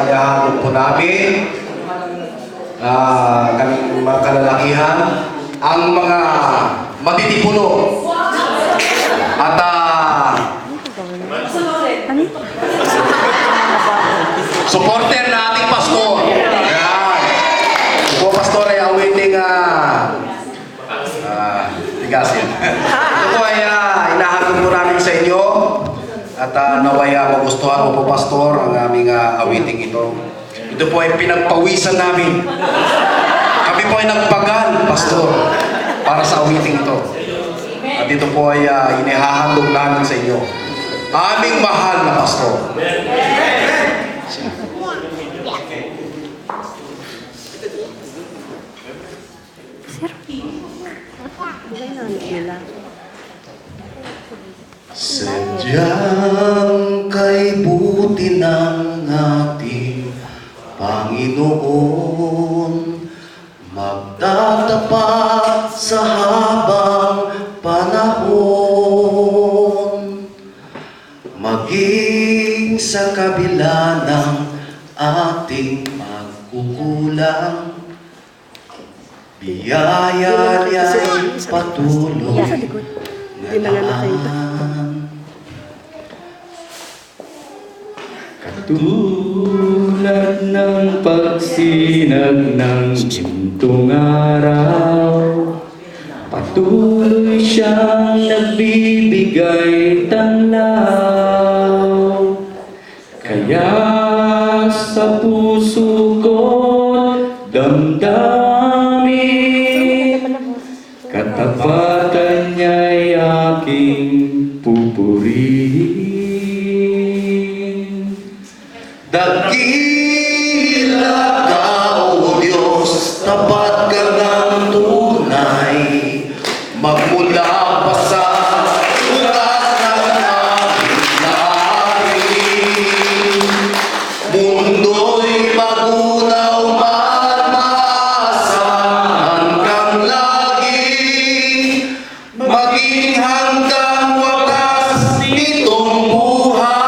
inahalog po namin, kaming mga kalalakihan, ang mga matitipuno at supporter na ating pastor. Ayan. Po pastor ay awiting tigas yan. Ito po ay inahalog po namin sa inyo at naway magustuhan mo po pastor ang aming awiting ito. Ito po ay pinagpawisan namin. Kami po ay nagpagal, pastor, para sa awiting ito. At ito po ay inihahandog namin sa inyo. Aming mahal na pastor. Sadyang kay buti ng ating Panginoon, magtatapat sa habang panahon, maging sa kabila ng ating pagkukulang, biyaya niya'y patuloy na naman. Katulad ng pagsinag ng gintong araw, patuloy siyang nagbibigay tanglaw. Kaya sa puso ko't damdamin, katapatan niya'y aking pupurihin. Dakila ka, O Diyos, tapat ka ng tunay, magmula pa sa ugat ng aking lahi. Mundo'y magunaw man, maasahan kang lagi, maging hanggang wakas nitong buhay.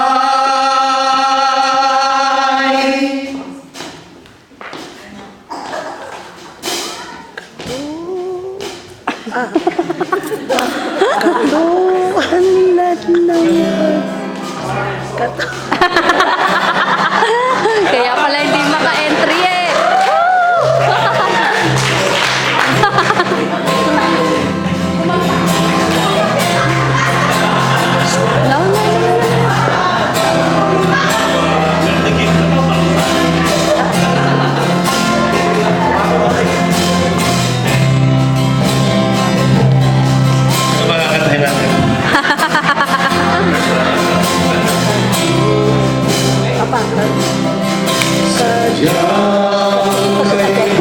Katuhanlat na yan. Kaya pala hindi maka-entry eh. No, no, Sadyang kay